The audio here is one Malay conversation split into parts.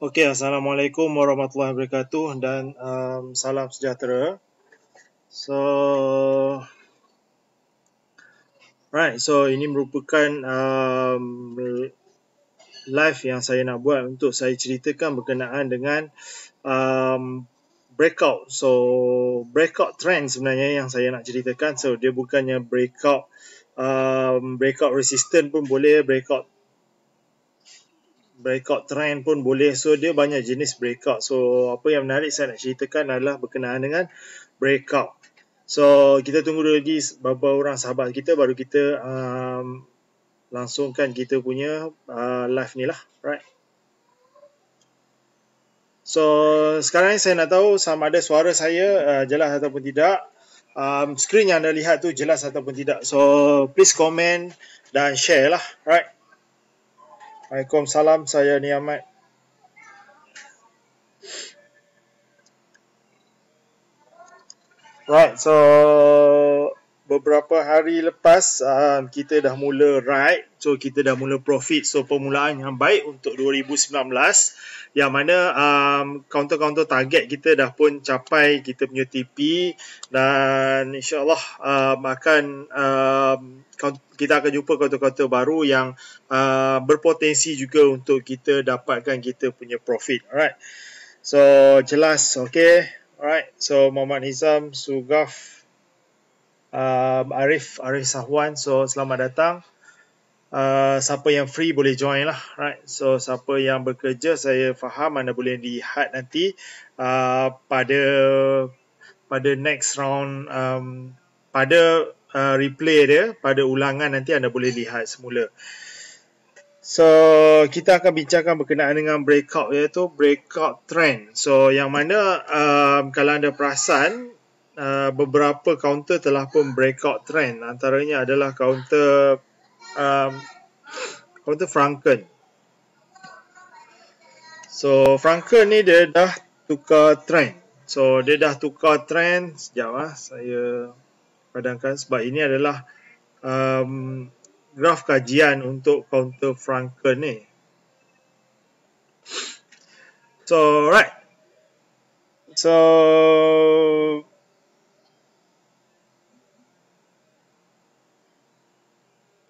Okey, Assalamualaikum warahmatullahi wabarakatuh dan salam sejahtera. So, so ini merupakan live yang saya nak buat untuk saya ceritakan berkenaan dengan breakout. So, breakout trend sebenarnya yang saya nak ceritakan. So, dia bukannya breakout resistance pun boleh, breakout trend pun boleh. So dia banyak jenis breakout. So apa yang menarik saya nak ceritakan adalah berkenaan dengan breakout. So kita tunggu dulu lagi beberapa orang sahabat kita baru kita langsungkan kita punya live ni lah, right? So sekarang saya nak tahu sama ada suara saya jelas ataupun tidak. Skrin yang anda lihat tu jelas ataupun tidak. So please comment dan share lah, right? Waalaikumsalam, saya Ni Ahmad. Right, so beberapa hari lepas kita dah mula ride, so kita dah mula profit. So permulaan yang baik untuk 2019 yang mana counter-counter target kita dah pun capai kita punya TP dan insyaAllah kita akan jumpa counter-counter baru yang berpotensi juga untuk kita dapatkan kita punya profit. Alright, so jelas, okay. Alright, so Muhammad Nizam, Sugaf, Arif Sahwan, so selamat datang. Siapa yang free boleh join lah, right? So siapa yang bekerja saya faham anda boleh lihat nanti pada next round, pada replay dia, pada ulangan nanti anda boleh lihat semula. So kita akan bincangkan berkenaan dengan breakout, iaitu breakout trend. So yang mana kalau anda perasan beberapa counter telah pun breakout trend. Antaranya adalah counter Franken. So Franken ni dia dah tukar trend. So dia dah tukar trend. Sekejap saya padamkan sebab ini adalah graf kajian untuk counter Franken ni. So right, so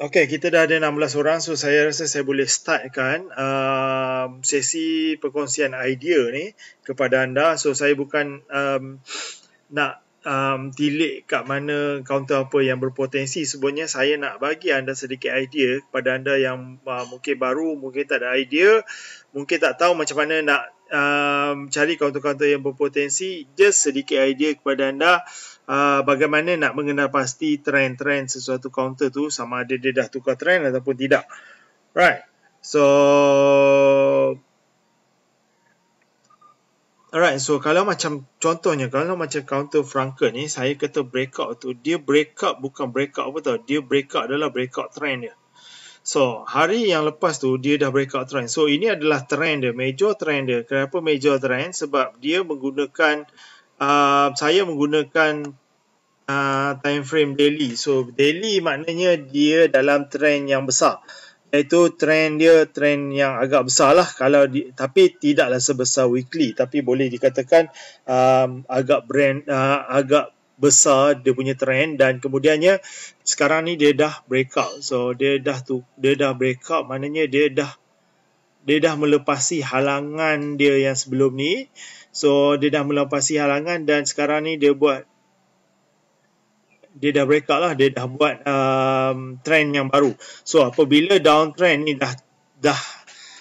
okay, kita dah ada 16 orang, so saya rasa saya boleh startkan sesi perkongsian idea ni kepada anda. So saya bukan nak tilik kat mana counter apa yang berpotensi. Sebenarnya saya nak bagi anda sedikit idea kepada anda yang mungkin baru, mungkin tak ada idea, mungkin tak tahu macam mana nak cari counter-counter yang berpotensi. Just sedikit idea kepada anda bagaimana nak mengenal pasti trend-trend sesuatu counter tu, sama ada dia dah tukar trend ataupun tidak. Right, so alright, so kalau macam contohnya, kalau macam counter Franken ni, saya kata breakout tu, dia breakout bukan breakout apa tau, dia breakout adalah breakout trend dia. So hari yang lepas tu dia dah breakout trend. So ini adalah trend dia, major trend dia. Kenapa major trend? Sebab dia menggunakan saya menggunakan time frame daily. So daily maknanya dia dalam trend yang besar, iaitu trend dia trend yang agak besar lah, tapi tidaklah sebesar weekly, tapi boleh dikatakan agak besar dia punya trend. Dan kemudiannya sekarang ni dia dah breakout. So dia dah breakout, maknanya dia dah melepasi halangan dia yang sebelum ni. So dia dah melepasi halangan dan sekarang ni dia dah breakout lah, dia dah buat trend yang baru. So apabila downtrend ni dah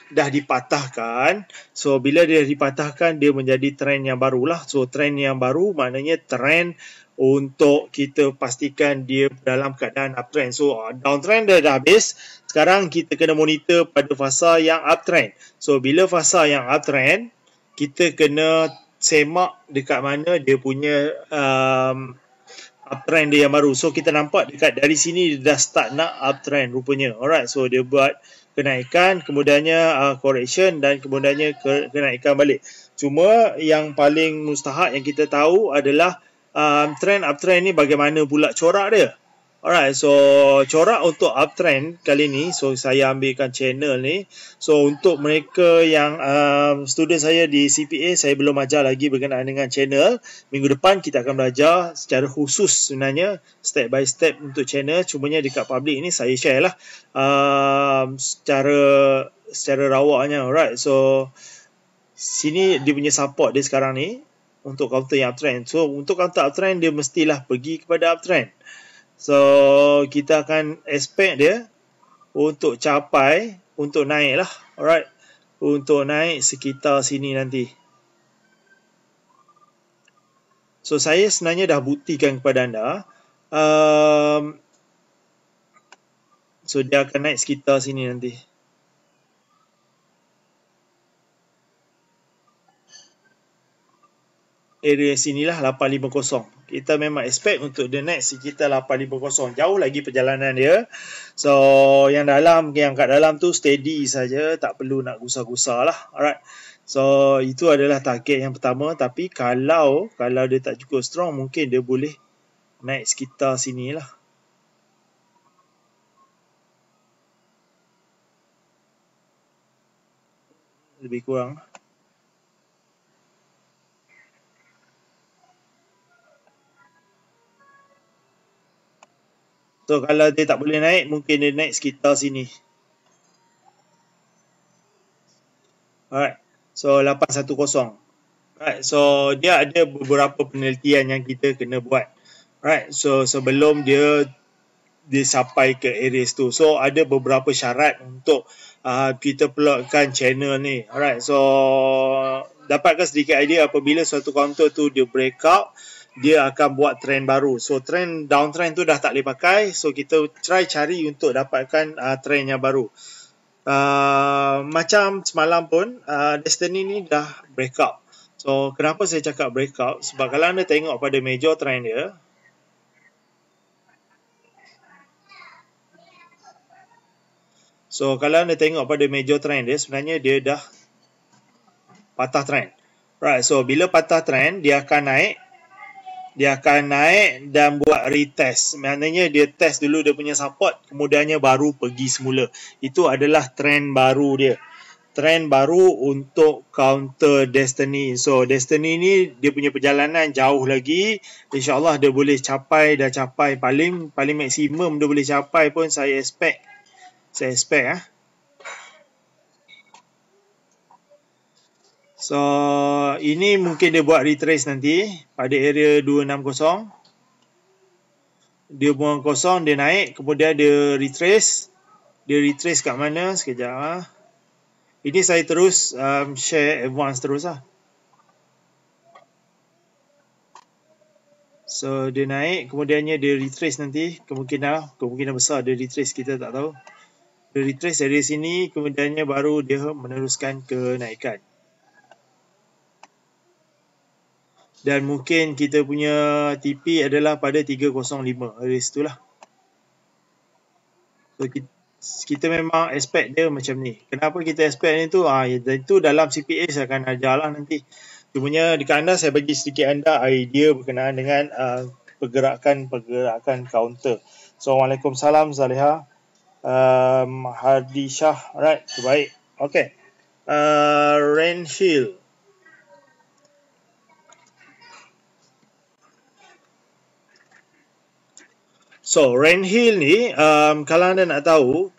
dipatahkan, so bila dia dipatahkan dia menjadi trend yang baru lah. So trend yang baru maknanya trend untuk kita pastikan dia dalam keadaan uptrend. So downtrend dah habis, sekarang kita kena monitor pada fasa yang uptrend. So bila fasa yang uptrend, kita kena semak dekat mana dia punya uptrend dia yang baru. So kita nampak dekat dari sini dia dah start nak uptrend rupanya. Alright, so dia buat kenaikan, kemudiannya correction dan kemudiannya kenaikan balik. Cuma yang paling mustahak yang kita tahu adalah trend uptrend ni bagaimana pula corak dia. Alright, so corak untuk uptrend kali ni, so saya ambilkan channel ni. So untuk mereka yang student saya di CPA, saya belum ajar lagi berkenaan dengan channel. Minggu depan kita akan belajar secara khusus sebenarnya, step by step untuk channel. Cumanya dekat public ni saya share lah secara rawaknya. Alright, so sini dia punya support dia sekarang ni untuk counter yang uptrend. So untuk counter uptrend dia mestilah pergi kepada uptrend. So kita akan expect dia untuk capai, untuk naik lah. Alright, untuk naik sekitar sini nanti. So saya sebenarnya dah buktikan kepada anda, so dia akan naik sekitar sini nanti. Area sinilah 850. Kita memang expect untuk the next sekitar 850. Jauh lagi perjalanan dia. So yang kat dalam tu steady saja, tak perlu nak gusar-gusar lah. Alright. So itu adalah target yang pertama, tapi kalau dia tak cukup strong, mungkin dia boleh naik sekitar sini lah. Lebih kurang. So kalau dia tak boleh naik, mungkin dia naik sekitar sini. Alright. So 810. Alright. So dia ada beberapa penelitian yang kita kena buat. Alright. So sebelum dia sampai ke areas tu. So ada beberapa syarat untuk kita plotkan channel ni. Alright. So dapatkan sedikit idea apabila suatu counter tu dia breakout, dia akan buat trend baru. So trend downtrend tu dah tak boleh pakai. So kita try cari untuk dapatkan trend yang baru. Macam semalam pun Destiny ni dah breakout. So kenapa saya cakap breakout? Sebab kalau anda tengok pada major trend dia, so kalau anda tengok pada major trend dia, sebenarnya dia dah patah trend. Right, so bila patah trend, dia akan naik dan buat retest. Maknanya dia test dulu dia punya support, kemudiannya baru pergi semula. Itu adalah trend baru dia. Trend baru untuk counter Destiny. So Destiny ni dia punya perjalanan jauh lagi. InsyaAllah dia boleh capai paling maksimum dia boleh capai pun saya expect So ini mungkin dia buat retrace nanti pada area 260. Dia buang kosong, dia naik, kemudian dia retrace. Dia retrace kat mana? Sekejap. Ini saya terus share advance terus lah. So dia naik, kemudiannya dia retrace nanti. Kemungkinan besar dia retrace, kita tak tahu. Dia retrace dari sini, kemudiannya baru dia meneruskan kenaikan. Dan mungkin kita punya TP adalah pada 305. Dari situlah. So kita memang expect dia macam ni. Kenapa kita expect ni tu? Itu dalam CPA saya akan ajar lah nanti. Cumanya dekat anda saya bagi sedikit anda idea berkenaan dengan pergerakan counter. So Waalaikumsalam Zaliha. Hardi Shah. Alright, baik. Okay. Rain Hill. So Rain Hill ni kalau anda nak tahu,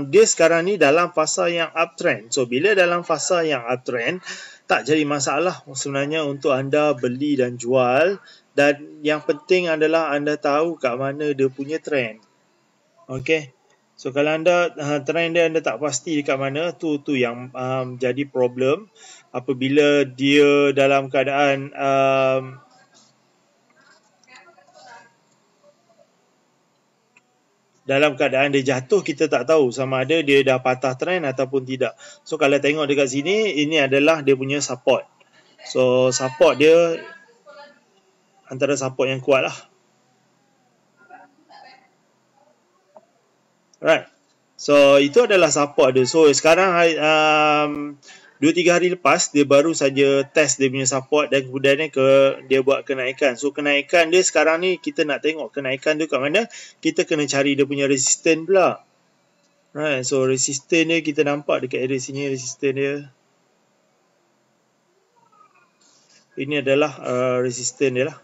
dia sekarang ni dalam fasa yang uptrend. So bila dalam fasa yang uptrend, tak jadi masalah sebenarnya untuk anda beli dan jual. Dan yang penting adalah anda tahu kat mana dia punya trend. Okay. So kalau anda trend dia anda tak pasti dekat mana, tu yang jadi problem apabila dia dalam keadaan dia jatuh, kita tak tahu sama ada dia dah patah trend ataupun tidak. So kalau tengok dekat sini, ini adalah dia punya support. So support dia antara support yang kuat lah. Right. So itu adalah support dia. So sekarang 2-3 hari lepas dia baru saja test dia punya support dan kemudian dia buat kenaikan. So kenaikan dia sekarang ni kita nak tengok kenaikan dia kat mana, kita kena cari dia punya resistance pula. Right, so resistance dia kita nampak dekat area sini, resistance dia. Ini adalah resistance dia lah.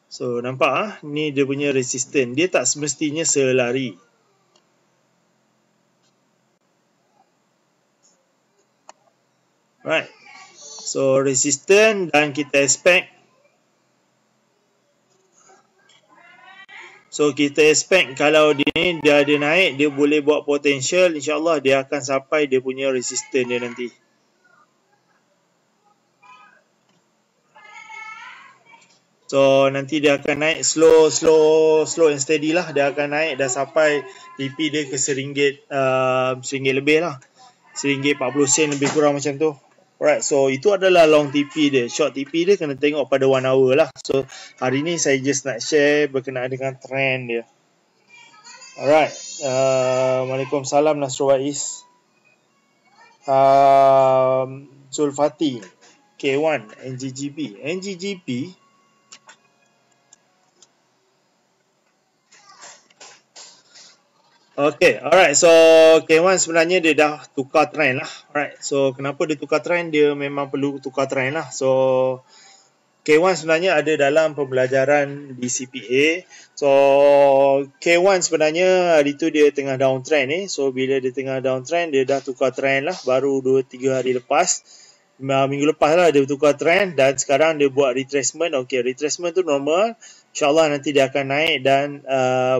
So nampak ni dia punya resistance. Dia tak semestinya selari. Right. So resistance dan kita expect. So kita expect kalau dia ada naik, dia boleh buat potential, insyaAllah dia akan sampai dia punya resistance dia nanti. So nanti dia akan naik slow and steady lah. Dia akan naik dah sampai TP dia ke RM1 lebih lah. RM1.40 lebih kurang macam tu. Alright, so itu adalah long TP dia. Short TP dia kena tengok pada 1 hour lah. So hari ni saya just nak share berkenaan dengan trend dia. Alright, Waalaikumsalam Nasrul Wais. Zulfati K1 NGGB. Okay, alright. So K1 sebenarnya dia dah tukar trend lah. Alright, so kenapa dia tukar trend? Dia memang perlu tukar trend lah. So K1 sebenarnya ada dalam pembelajaran di CPA. So K1 sebenarnya hari tu dia tengah downtrend ni. So bila dia tengah downtrend, dia dah tukar trend lah. Baru 2-3 hari lepas. Minggu lepas lah dia tukar trend. Dan sekarang dia buat retracement. Okay, retracement tu normal. InsyaAllah nanti dia akan naik dan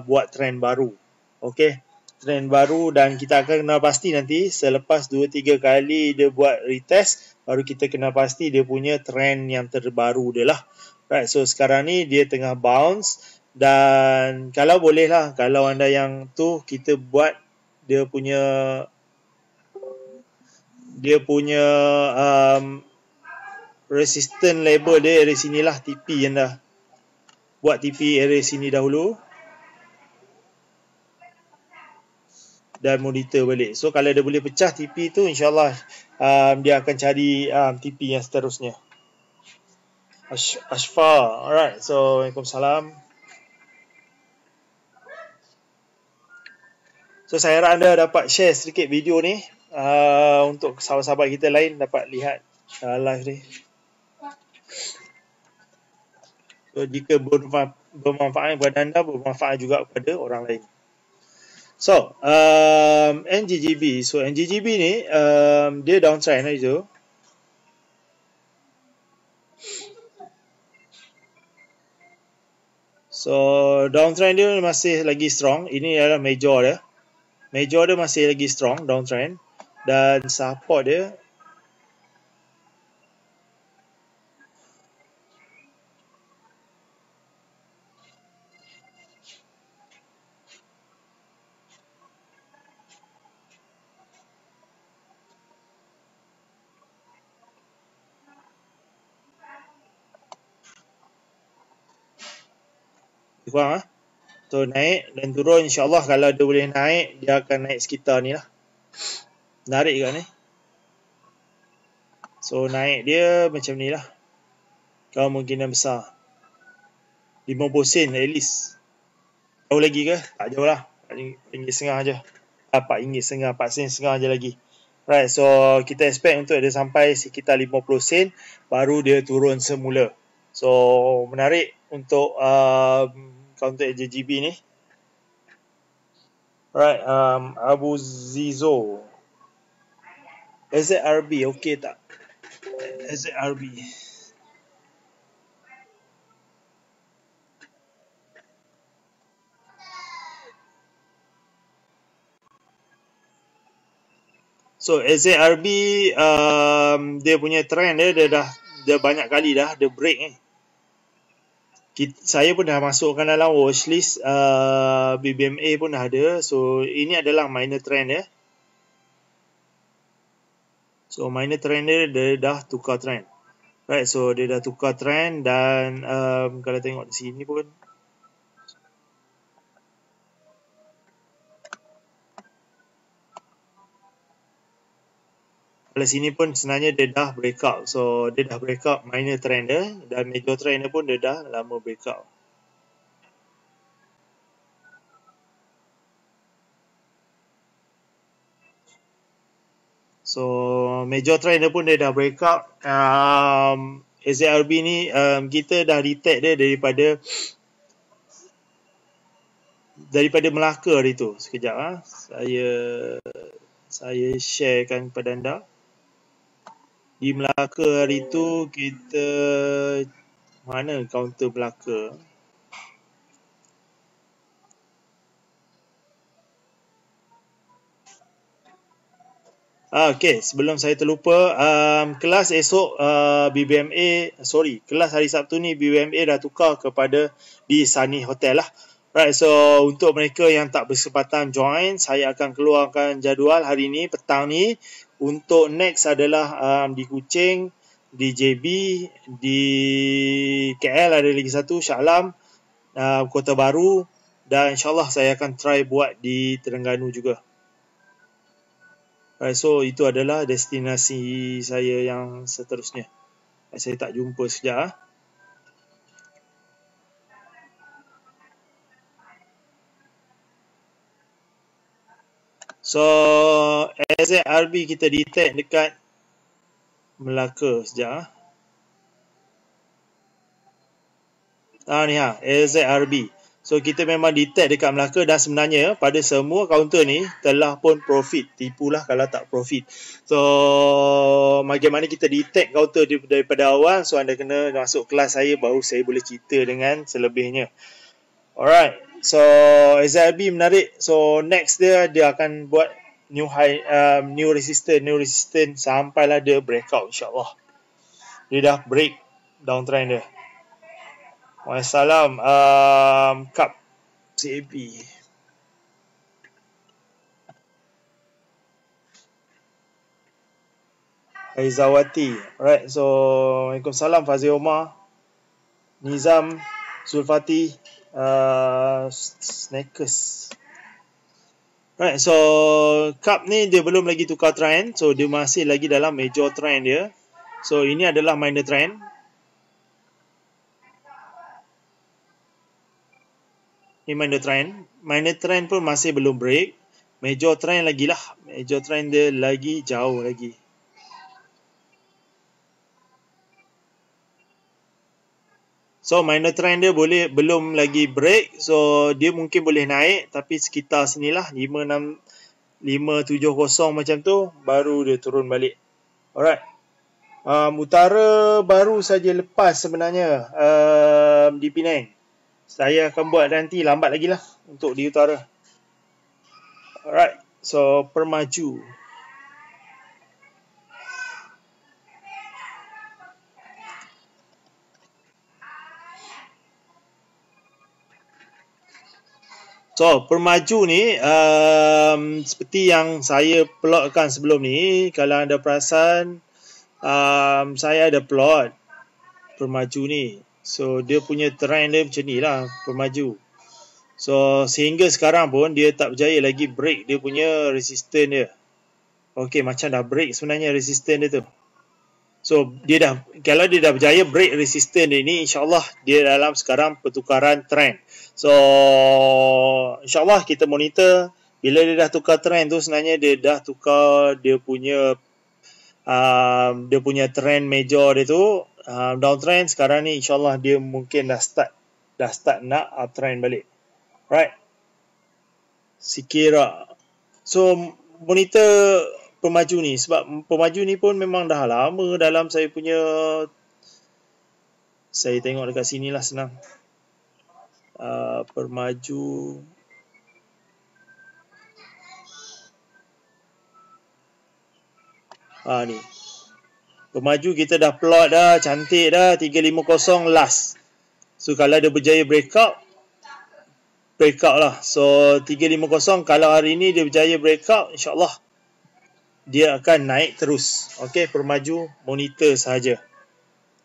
buat trend baru. Okay, trend baru dan kita akan kenal pasti nanti selepas 2-3 kali dia buat retest, baru kita kenal pasti dia punya trend yang terbaru dia lah. Right, so sekarang ni dia tengah bounce dan kalau boleh lah, kalau anda yang tu kita buat dia punya resistance label dia area sini lah, TP yang dah buat TP area sini dahulu dan monitor balik. So kalau dia boleh pecah TP tu, insyaAllah dia akan cari TP yang seterusnya. Ashfa. Alright, so Waalaikumsalam. So saya harap anda dapat share sedikit video ni untuk sahabat-sahabat kita lain dapat lihat live ni. So jika bermanfaat kepada anda, bermanfaat juga kepada orang lain. So, NGGB. So, NGGB ni, dia downtrend lah itu. So, downtrend dia masih lagi strong. Ini adalah major dia. Major dia masih lagi strong, downtrend. Dan support dia, kurang lah. So naik dan turun, insyaAllah kalau dia boleh naik, dia akan naik sekitar ni lah. Menarik kan ni. So naik dia macam ni lah. Kemungkinan besar 50 sen at least. Jauh lagi ke? Tak jauh lah, RM4.50 je. RM4.50, 4 sen setengah je lagi. Right, so kita expect untuk dia sampai sekitar 50 sen, baru dia turun semula. So menarik untuk counter JGB ni. Right, Abu Zizo. SZRB, okey tak? SZRB. So SZRB dia punya trend dia dah banyak kali dah dia break ni. Saya pun dah masukkan dalam watchlist, BBMA pun dah ada. So ini adalah minor trend ya. So minor trend dia dah tukar trend. Right, so dia dah tukar trend dan kalau tengok di sini pun Kalau sini pun sebenarnya dia dah breakout. So dia dah breakout minor trend dia, dan major trend dia pun dia dah lama breakout. So major trend dia pun dia dah breakout. AZRB ni kita dah detect dia daripada Melaka hari tu. Sekejap saya sharekan kepada anda. Di Melaka hari tu kita, mana counter Melaka? Okay, sebelum saya terlupa, kelas esok kelas hari Sabtu ni BBMA dah tukar kepada di Sunny Hotel lah. Right, so untuk mereka yang tak bersempatan join, saya akan keluarkan jadual hari ni, petang ni. Untuk next adalah di Kuching, di JB, di KL ada lagi satu, Shah Alam, Kota Baru, dan insyaAllah saya akan try buat di Terengganu juga. So itu adalah destinasi saya yang seterusnya. Saya tak jumpa sekejap. So AZRB kita detect dekat Melaka sekejap. Ni AZRB. So kita memang detect dekat Melaka, dan sebenarnya pada semua kaunter ni telah pun profit. Tipulah kalau tak profit. So bagaimana kita detect kaunter daripada awal, so anda kena masuk kelas saya baru saya boleh cerita dengan selebihnya. Alright. So AZRB menarik. So next dia akan buat new high, new resistance sampailah dia breakout, insyaAllah. Dia dah break downtrend dia. Wassalam. Cup CAP. Aizawati. Alright, so Waalaikumsalam Fazil Omar, Nizam, Zulfati, Snackers. Alright, so cup ni dia belum lagi tukar trend, so dia masih lagi dalam major trend dia. So ini adalah minor trend. Ni minor trend. Minor trend pun masih belum break. Major trend lagi lah. Major trend dia lagi jauh lagi. So minor trend dia belum lagi break. So dia mungkin boleh naik, tapi sekitar sinilah 570 macam tu baru dia turun balik. Alright. Utara baru saja lepas sebenarnya di Penang. Saya akan buat nanti lambat lagi lah untuk di utara. Alright. So Permaju. So Permaju ni seperti yang saya plotkan sebelum ni, kalau anda perasan, saya ada plot Permaju ni. So dia punya trend dia macam ni lah, Permaju. So sehingga sekarang pun dia tak berjaya lagi break dia punya resistance dia. Okay, macam dah break sebenarnya resistance dia tu. So kalau dia dah berjaya break resistance dia ni, insyaAllah dia dalam sekarang pertukaran trend. So insyaAllah kita monitor. Bila dia dah tukar trend tu, sebenarnya dia dah tukar dia punya trend major dia tu, downtrend. Sekarang ni insyaAllah dia mungkin dah start nak uptrend balik. Right. Sikira. So monitor Permaju ni, sebab Permaju ni pun memang dah lama dalam saya punya, saya tengok dekat sini lah senang. Permaju ni Permaju kita dah plot dah, cantik dah, 350 last. So kalau dia berjaya breakout lah. So 350, kalau hari ni dia berjaya breakout, insyaAllah dia akan naik terus. Okay, Permaju monitor sahaja.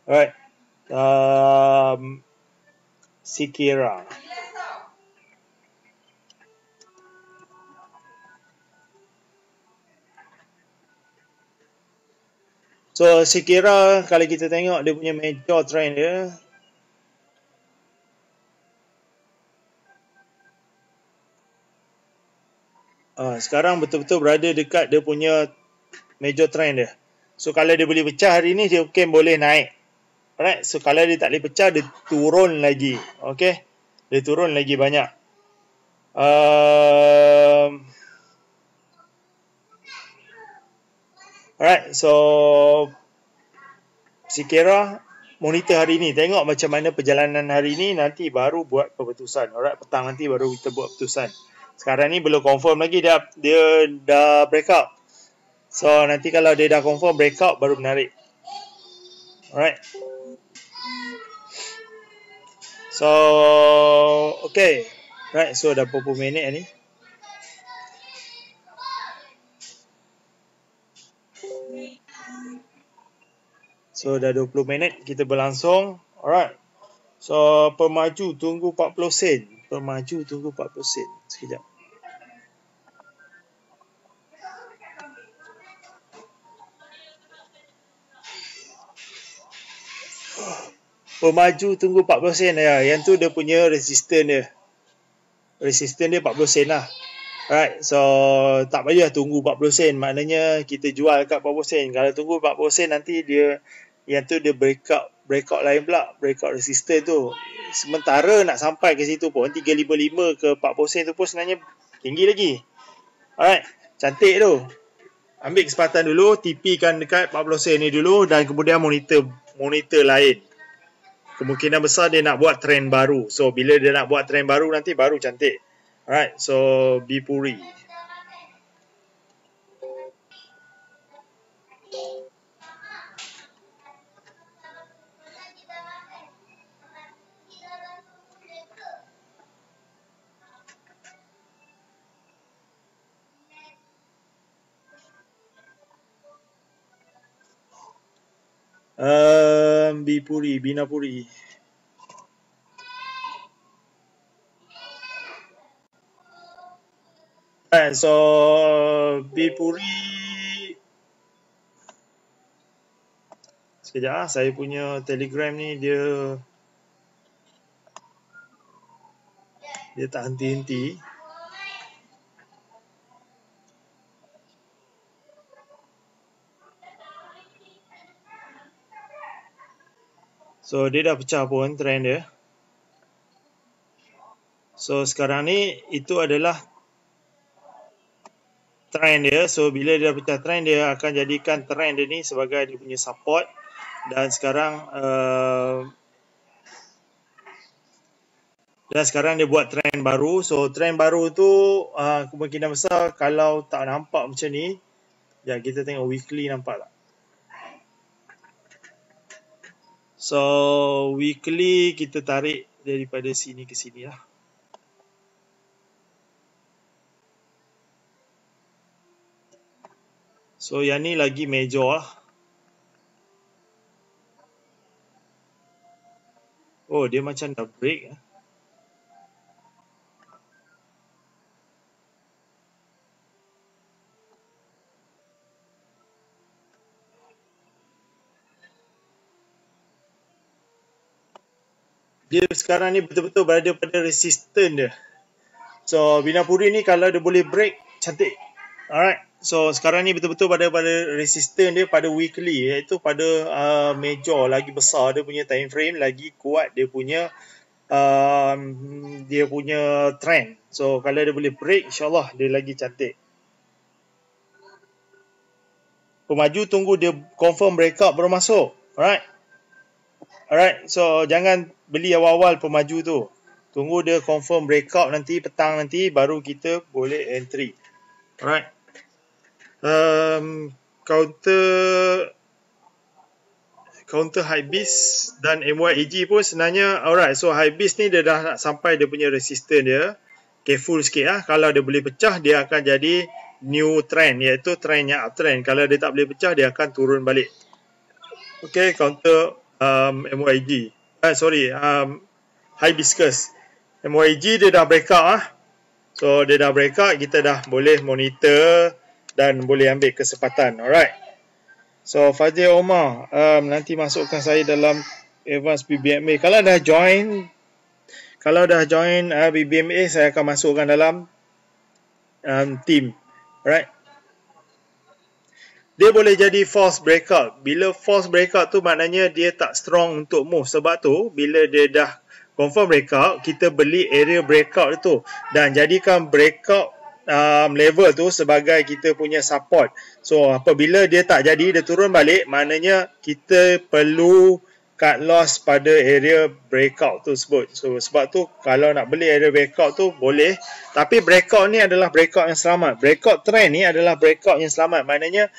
Alright. Sikira. So sekira kalau kita tengok dia punya major trend dia, sekarang betul-betul berada dekat dia punya major trend dia. So kalau dia boleh pecah hari ni, dia mungkin boleh naik. Alright, so kalau dia tak boleh pecah, dia turun lagi. Okay, dia turun lagi banyak. Alright, so sekira monitor hari ni, tengok macam mana perjalanan hari ni, nanti baru buat keputusan. Alright, petang nanti baru kita buat keputusan. Sekarang ni belum confirm lagi, dia dah breakout. So nanti kalau dia dah confirm breakout, baru menarik. Alright. So okay, right, so dah berapa minit ni? So dah 20 minit kita berlangsung. Alright. So pemaju tunggu 40 sen. Pemaju tunggu 40 sen. Sekejap. Pemaju tunggu 40 sen ya. Yang tu dia punya resistance dia. Resistance dia 40 sen lah. Alright, so tak payah tunggu 40 sen. Maknanya kita jual kat 40 sen. Kalau tunggu 40 sen nanti dia, yang tu dia breakout lain pula. Breakout resistance tu. Sementara nak sampai ke situ pun 355 ke 40 sen tu pun sebenarnya tinggi lagi. Alright, cantik tu. Ambil kesempatan dulu, TP-kan dekat 40 sen ni dulu dan kemudian monitor lain. Kemungkinan besar dia nak buat trend baru. So bila dia nak buat trend baru nanti baru cantik. Alright, so Bipuri. Bipuri, Binapuri. Alright, so Bipuri. Sekejap, saya punya Telegram ni dia tak henti-henti. So dia dah pecah pun trend dia. So sekarang ni itu adalah trend dia. So bila dia pecah trend, dia akan jadikan trend dia ni sebagai dia punya support. Dan sekarang dia buat trend baru. So trend baru tu kemungkinan besar kalau tak nampak macam ni, ya kita tengok weekly nampak tak? So weekly kita tarik daripada sini ke sini lah. So yang ni lagi major lah. Oh, dia macam dah break. Dia sekarang ni betul-betul berada pada resistance dia. So Binapuri ni kalau dia boleh break, cantik. Alright. So sekarang ni betul-betul berada pada resistance dia pada weekly, iaitu pada major, lagi besar dia punya time frame, lagi kuat dia punya trend. So kalau dia boleh break, insyaAllah dia lagi cantik. Pemaju tunggu dia confirm breakout baru masuk. Alright, so jangan beli awal-awal pemaju tu. Tunggu dia confirm breakout nanti, petang nanti, baru kita boleh entry. Alright. Counter Hypebeast dan MYAG pun sebenarnya alright. So Hypebeast ni dia dah nak sampai dia punya resistance dia. Careful sikit lah. Kalau dia boleh pecah, dia akan jadi new trend, iaitu trend yang uptrend. Kalau dia tak boleh pecah, dia akan turun balik. Okay, counter MYG. Hibiscus. MYG dia dah breakout lah. So dia dah breakout, kita dah boleh monitor dan boleh ambil kesempatan. Alright. So Fazil Omar, nanti masukkan saya dalam Advanced BBMA. Kalau dah join BBMA, saya akan masukkan dalam team. Alright. Dia boleh jadi false breakout. Bila false breakout tu maknanya dia tak strong untuk move. Sebab tu bila dia dah confirm breakout, kita beli area breakout tu dan jadikan breakout level tu sebagai kita punya support. So apabila dia tak jadi, dia turun balik, maknanya kita perlu cut loss pada area breakout tu sebut. So sebab tu kalau nak beli area breakout tu boleh, tapi breakout ni adalah breakout yang selamat. Breakout trend ni adalah breakout yang selamat. Maknanya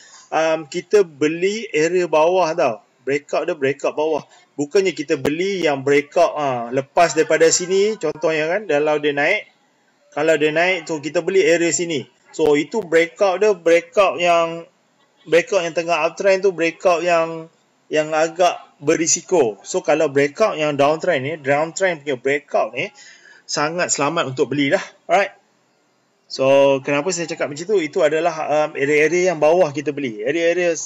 kita beli area bawah tau. Breakout dia breakout bawah. Bukannya kita beli yang breakout lepas daripada sini, contohnya kan, kalau dia naik so kita beli area sini. So itu breakout dia breakout yang tengah uptrend tu, breakout yang agak berisiko. So kalau breakout yang downtrend punya breakout ni sangat selamat untuk beli lah. Alright. So kenapa saya cakap macam tu? Itu adalah area-area yang bawah kita beli. Area-area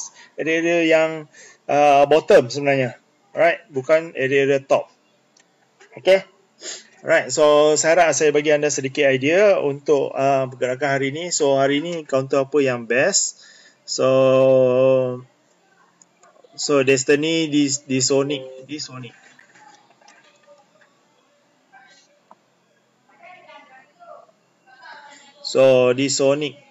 yang bottom sebenarnya. Alright, bukan area-area top. Okay. Alright, so saya harap saya bagi anda sedikit idea untuk pergerakan hari ini. So hari ini counter apa yang best? So Destiny di Sonic. So di Sonic.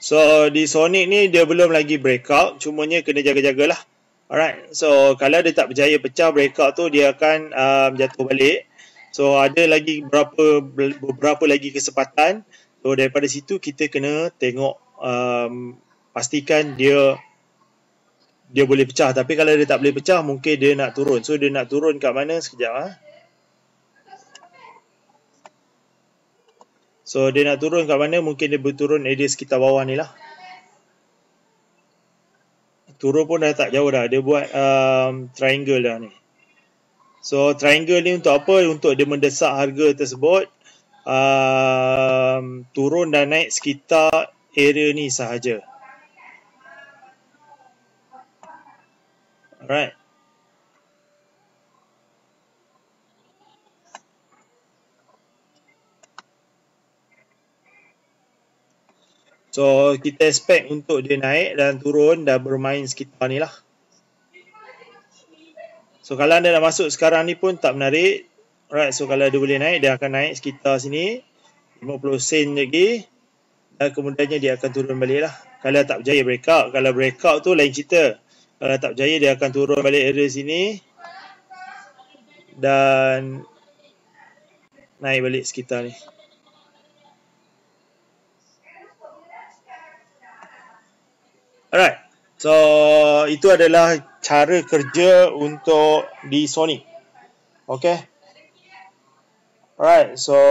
So di Sonic ni dia belum lagi breakout, cumanya kena jaga-jagalah. Alright, so kalau dia tak berjaya pecah breakout tu, dia akan jatuh balik. So ada lagi beberapa lagi kesempatan. So daripada situ kita kena tengok, pastikan dia boleh pecah. Tapi kalau dia tak boleh pecah, mungkin dia nak turun. So dia nak turun kat mana sekejap. So dia nak turun kat mana, mungkin dia berturun area sekitar bawah ni lah. Turun pun dah tak jauh dah. Dia buat triangle dah ni. So triangle ni untuk apa? Untuk dia mendesak harga tersebut turun dan naik sekitar area ni sahaja. Alright. So kita expect untuk dia naik dan turun dan bermain sekitar ni lah. So kalau anda nak masuk sekarang ni pun tak menarik. Alright, so kalau dia boleh naik, dia akan naik sekitar sini 50 sen lagi, dan kemudiannya dia akan turun balik lah. Kalau tak berjaya breakout, kalau breakout tu lain cerita. Kalau tak berjaya, dia akan turun balik area sini dan naik balik sekitar ni. Alright, so itu adalah cara kerja untuk di Sonic. Okay. Alright, so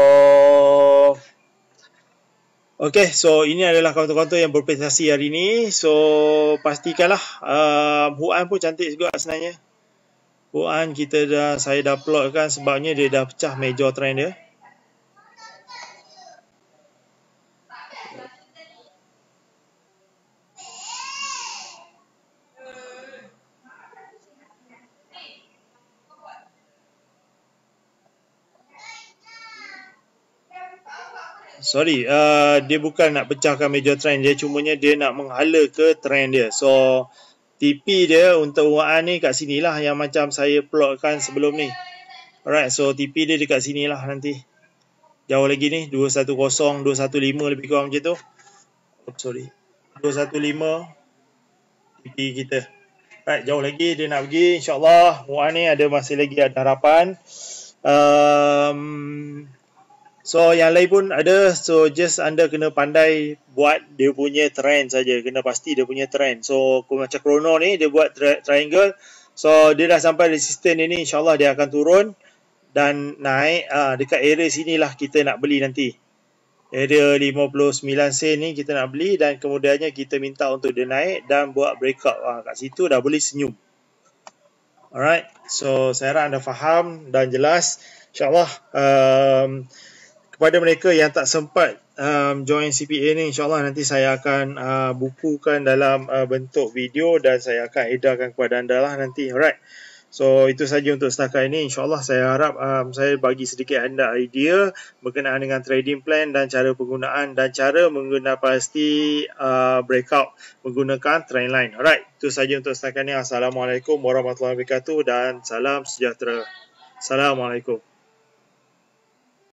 ini adalah kaunter-kaunter yang berprestasi hari ini. So pastikanlah Huan pun cantik juga sebenarnya. Huan saya dah plotkan sebabnya dia dah pecah major trend dia. Sorry, dia bukan nak pecahkan major trend dia, cumanya dia nak menghala ke trend dia. So TP dia untuk Huan ni kat sinilah yang macam saya plotkan sebelum ni. Alright, so TP dia dekat sinilah nanti. Jauh lagi ni, 210, 215 lebih kurang macam tu. 215 TP kita. Alright, jauh lagi dia nak pergi. InsyaAllah Huan ni masih lagi ada harapan. So yang lain pun ada. So just anda kena pandai buat dia punya trend saja. Kena pasti dia punya trend. So macam Chrono ni dia buat triangle. So dia dah sampai resistance ini, insyaAllah dia akan turun dan naik dekat area sinilah kita nak beli nanti. area 59 sen ni kita nak beli dan kemudiannya kita minta untuk dia naik dan buat breakout. Kat situ dah boleh senyum. Alright, so saya harap anda faham dan jelas. InsyaAllah kepada mereka yang tak sempat join CPA ni, insyaAllah nanti saya akan bukukan dalam bentuk video dan saya akan edarkan kepada anda lah nanti. Alright, so itu saja untuk setakat ini. InsyaAllah saya harap saya bagi sedikit anda idea berkenaan dengan trading plan dan cara penggunaan dan cara menggunakan pasti breakout menggunakan trendline. Alright, itu saja untuk setakat ini. Assalamualaikum warahmatullahi wabarakatuh dan salam sejahtera. Assalamualaikum.